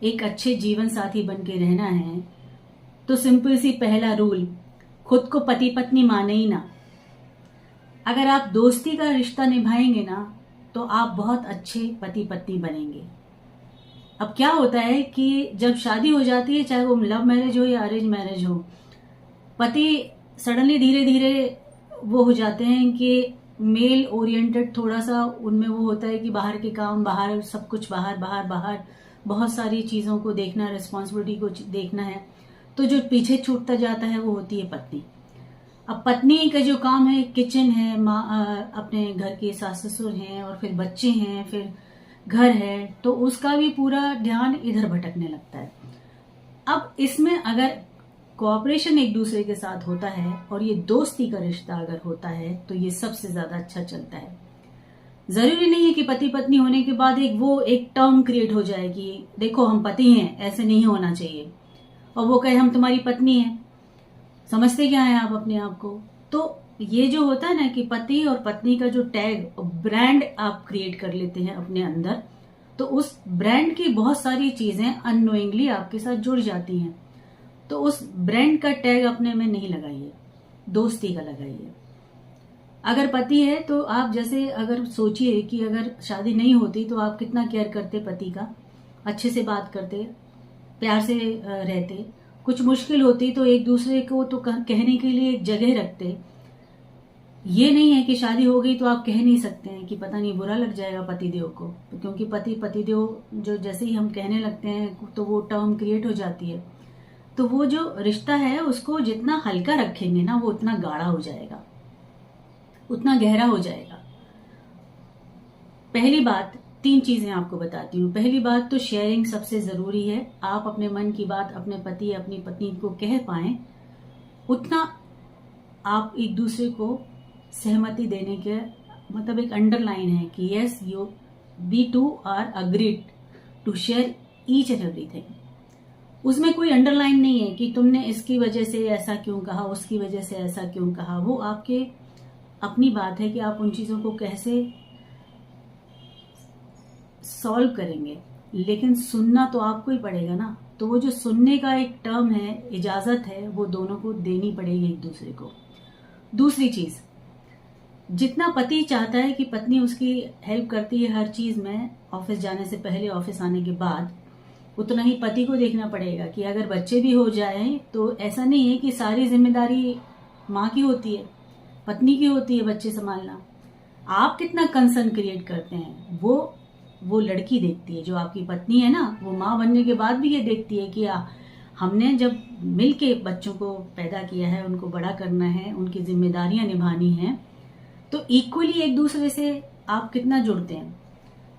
एक अच्छे जीवन साथी बन के रहना है तो सिंपल सी पहला रूल, खुद को पति पत्नी माने ही ना। अगर आप दोस्ती का रिश्ता निभाएंगे ना तो आप बहुत अच्छे पति पत्नी बनेंगे। अब क्या होता है कि जब शादी हो जाती है, चाहे वो लव मैरिज हो या अरेंज मैरिज हो, पति सडनली धीरे धीरे वो हो जाते हैं कि मेल ओरिएंटेड, थोड़ा सा उनमें वो होता है कि बाहर के काम, बाहर सब कुछ, बाहर बाहर बाहर बहुत सारी चीजों को देखना, रिस्पॉन्सिबिलिटी को देखना है। तो जो पीछे छूटता जाता है वो होती है पत्नी। अब पत्नी का जो काम है, किचन है, अपने घर के सास ससुर हैं और फिर बच्चे हैं, फिर घर है, तो उसका भी पूरा ध्यान इधर भटकने लगता है। अब इसमें अगर कोऑपरेशन एक दूसरे के साथ होता है और ये दोस्ती का रिश्ता अगर होता है तो ये सबसे ज्यादा अच्छा चलता है। जरूरी नहीं है कि पति पत्नी होने के बाद एक टर्म क्रिएट हो जाए कि देखो हम पति हैं, ऐसे नहीं होना चाहिए, और वो कहे हम तुम्हारी पत्नी हैं। समझते क्या है आप अपने आप को? तो ये जो होता है ना कि पति और पत्नी का जो टैग, ब्रांड आप क्रिएट कर लेते हैं अपने अंदर, तो उस ब्रांड की बहुत सारी चीजें अननोइंगली आपके साथ जुड़ जाती हैं। तो उस ब्रांड का टैग अपने में नहीं लगाइए, दोस्ती का लगाइए। अगर पति है तो आप जैसे अगर सोचिए कि अगर शादी नहीं होती तो आप कितना केयर करते पति का, अच्छे से बात करते, प्यार से रहते। कुछ मुश्किल होती तो एक दूसरे को तो कहने के लिए एक जगह रखते। ये नहीं है कि शादी हो गई तो आप कह नहीं सकते हैं कि पता नहीं बुरा लग जाएगा पतिदेव को, क्योंकि पतिदेव जो जैसे ही हम कहने लगते हैं तो वो टर्म क्रिएट हो जाती है। तो वो जो रिश्ता है उसको जितना हल्का रखेंगे ना वो उतना गाढ़ा हो जाएगा, उतना गहरा हो जाएगा। पहली बात, 3 चीजें आपको बताती हूँ। पहली बात तो शेयरिंग सबसे जरूरी है। आप अपने मन की बात अपने पति अपनी पत्नी को कह पाए, उतना आप एक दूसरे को सहमति देने के मतलब एक अंडरलाइन है कि yes we two are agreed to share each and everything. उसमें कोई अंडरलाइन नहीं है कि तुमने इसकी वजह से ऐसा क्यों कहा, उसकी वजह से ऐसा क्यों कहा। वो आपके अपनी बात है कि आप उन चीजों को कैसे सॉल्व करेंगे, लेकिन सुनना तो आपको ही पड़ेगा ना। तो वो जो सुनने का एक टर्म है, इजाजत है, वो दोनों को देनी पड़ेगी एक दूसरे को। दूसरी चीज, जितना पति चाहता है कि पत्नी उसकी हेल्प करती है हर चीज में, ऑफिस जाने से पहले, ऑफिस आने के बाद, उतना ही पति को देखना पड़ेगा कि अगर बच्चे भी हो जाएं तो ऐसा नहीं है कि सारी जिम्मेदारी माँ की होती है, पत्नी की होती है बच्चे संभालना। आप कितना कंसर्न क्रिएट करते हैं वो लड़की देखती है, जो आपकी पत्नी है ना, वो माँ बनने के बाद भी ये देखती है कि हमने जब मिलके बच्चों को पैदा किया है, उनको बड़ा करना है, उनकी जिम्मेदारियां निभानी है, तो इक्वली एक दूसरे से आप कितना जुड़ते हैं।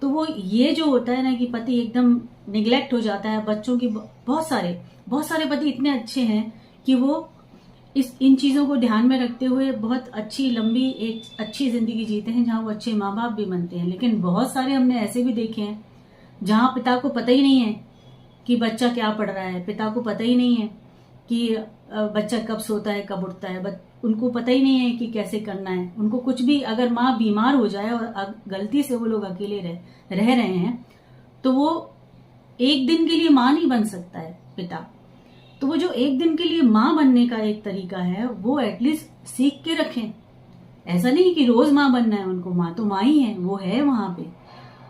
तो वो ये जो होता है ना कि पति एकदम निग्लेक्ट हो जाता है बच्चों की। बहुत सारे पति इतने अच्छे हैं कि वो इन चीजों को ध्यान में रखते हुए बहुत अच्छी लंबी एक अच्छी जिंदगी जीते हैं, जहां वो अच्छे माँ बाप भी बनते हैं। लेकिन बहुत सारे हमने ऐसे भी देखे हैं जहां पिता को पता ही नहीं है कि बच्चा क्या पढ़ रहा है, पिता को पता ही नहीं है कि बच्चा कब सोता है कब उठता है, उनको पता ही नहीं है कि कैसे करना है। उनको कुछ भी, अगर माँ बीमार हो जाए और गलती से वो लोग अकेले रह रहे हैं तो वो एक दिन के लिए माँ नहीं बन सकता है पिता। तो वो जो एक दिन के लिए माँ बनने का एक तरीका है वो एटलीस्ट सीख के रखें। ऐसा नहीं कि रोज माँ बनना है उनको, माँ तो माँ ही है, वो है वहां पे।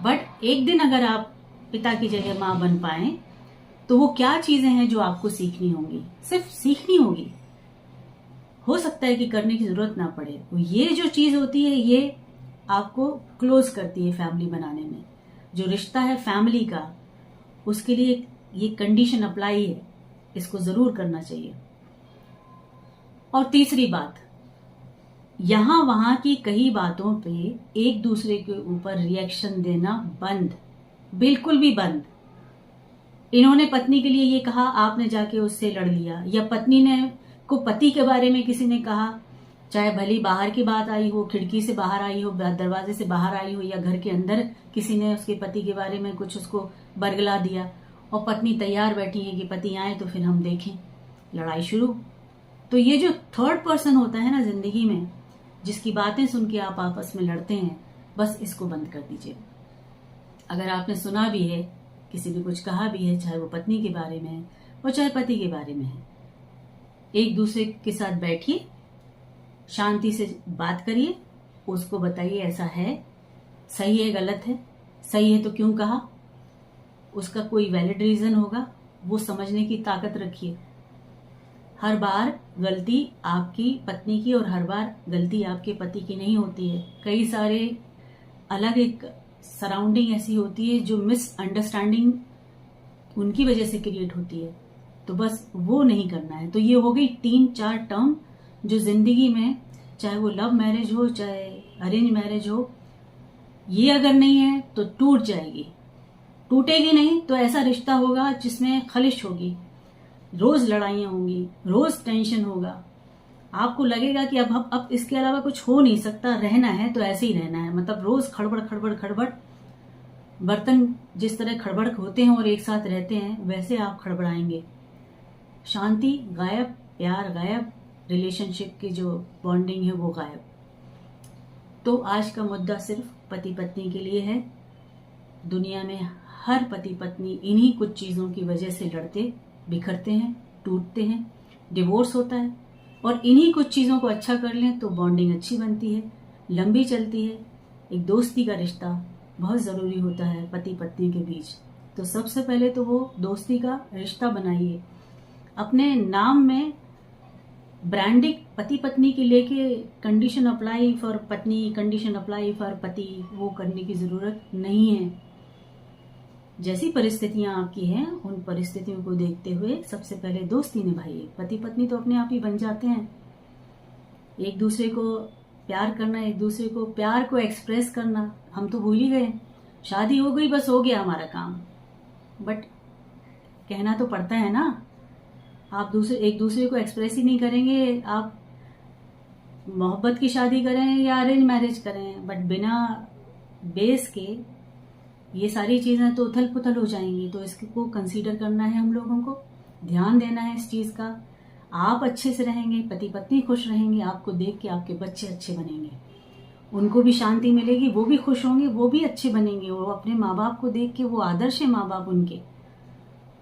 बट एक दिन अगर आप पिता की जगह माँ बन पाए तो वो क्या चीजें हैं जो आपको सीखनी होंगी, सिर्फ सीखनी होगी। हो सकता है कि करने की जरूरत ना पड़े। तो ये जो चीज होती है ये आपको क्लोज करती है फैमिली बनाने में। जो रिश्ता है फैमिली का, उसके लिए ये कंडीशन अप्लाई है, इसको जरूर करना चाहिए। और तीसरी बात, यहां वहां की कई बातों पे एक दूसरे के ऊपर रिएक्शन देना बंद, बिल्कुल भी बंद। इन्होंने पत्नी के लिए ये कहा, आपने जाके उससे लड़ लिया, या पत्नी ने को पति के बारे में किसी ने कहा, चाहे भली बाहर की बात आई हो, खिड़की से बाहर आई हो, दरवाजे से बाहर आई हो, या घर के अंदर किसी ने उसके पति के बारे में कुछ उसको बरगला दिया, और पत्नी तैयार बैठी है कि पति आए तो फिर हम देखें, लड़ाई शुरू। तो ये जो थर्ड पर्सन होता है ना जिंदगी में, जिसकी बातें सुन के आप आपस में लड़ते हैं, बस इसको बंद कर दीजिए। अगर आपने सुना भी है किसी ने कुछ कहा भी है, चाहे वो पत्नी के बारे में है और चाहे पति के बारे में है, एक दूसरे के साथ बैठिए, शांति से बात करिए, उसको बताइए ऐसा है, सही है गलत है, सही है तो क्यों कहा, उसका कोई वैलिड रीजन होगा, वो समझने की ताकत रखिए। हर बार गलती आपकी पत्नी की और हर बार गलती आपके पति की नहीं होती है। कई सारे अलग एक सराउंडिंग ऐसी होती है जो मिसअंडरस्टैंडिंग उनकी वजह से क्रिएट होती है, तो बस वो नहीं करना है। तो ये हो गई 3-4 टर्म जो जिंदगी में, चाहे वो लव मैरिज हो चाहे अरेंज मैरिज हो, ये अगर नहीं है तो टूट जाएगी। टूटेगी नहीं तो ऐसा रिश्ता होगा जिसमें खलिश होगी, रोज लड़ाइयां होंगी, रोज टेंशन होगा, आपको लगेगा कि अब इसके अलावा कुछ हो नहीं सकता, रहना है तो ऐसे ही रहना है। मतलब रोज खड़बड़ खड़बड़ खड़बड़, बर्तन जिस तरह खड़बड़ होते हैं और एक साथ रहते हैं वैसे आप खड़बड़ाएंगे। शांति गायब, प्यार गायब, रिलेशनशिप की जो बॉन्डिंग है वो गायब। तो आज का मुद्दा सिर्फ पति पत्नी के लिए है। दुनिया में हर पति पत्नी इन्हीं कुछ चीजों की वजह से लड़ते बिखरते हैं, टूटते हैं, डिवोर्स होता है, और इन्हीं कुछ चीजों को अच्छा कर लें तो बॉन्डिंग अच्छी बनती है, लंबी चलती है। एक दोस्ती का रिश्ता बहुत जरूरी होता है पति पत्नी के बीच। तो सबसे पहले तो वो दोस्ती का रिश्ता बनाइए। अपने नाम में ब्रांडिंग पति पत्नी की लेके कंडीशन अप्लाई फॉर पत्नी, कंडीशन अप्लाई फॉर पति, वो करने की जरूरत नहीं है। जैसी परिस्थितियां आपकी हैं उन परिस्थितियों को देखते हुए सबसे पहले दोस्ती निभाइए। पति पत्नी तो अपने आप ही बन जाते हैं। एक दूसरे को प्यार करना, एक दूसरे को प्यार को एक्सप्रेस करना हम तो भूल ही गए। शादी हो गई, बस हो गया हमारा काम, बट कहना तो पड़ता है ना। आप एक दूसरे को एक्सप्रेस ही नहीं करेंगे, आप मोहब्बत की शादी करें या अरेंज मैरिज करें, बट बिना बेस के ये सारी चीजें तो उथल पुथल हो जाएंगी। तो इसको कंसीडर करना है, हम लोगों को ध्यान देना है इस चीज का। आप अच्छे से रहेंगे, पति पत्नी खुश रहेंगे, आपको देख के आपके बच्चे अच्छे बनेंगे, उनको भी शांति मिलेगी, वो भी खुश होंगे, वो भी अच्छे बनेंगे। वो अपने माँ बाप को देख के, वो आदर्श है माँ बाप उनके,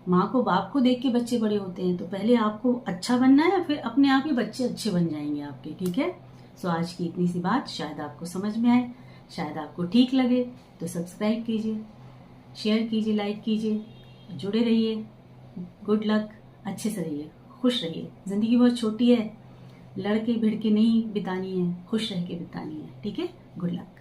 माँ को बाप को देख के बच्चे बड़े होते हैं। तो पहले आपको अच्छा बनना है, फिर अपने आप ही बच्चे अच्छे बन जाएंगे आपके। ठीक है। सो आज की इतनी सी बात शायद आपको समझ में आए, शायद आपको ठीक लगे, तो सब्सक्राइब कीजिए, शेयर कीजिए, लाइक कीजिए, जुड़े रहिए। गुड लक, अच्छे से रहिए, खुश रहिए। जिंदगी बहुत छोटी है, लड़के भिड़ के नहीं बितानी है, खुश रह के बितानी है। ठीक है। Good luck.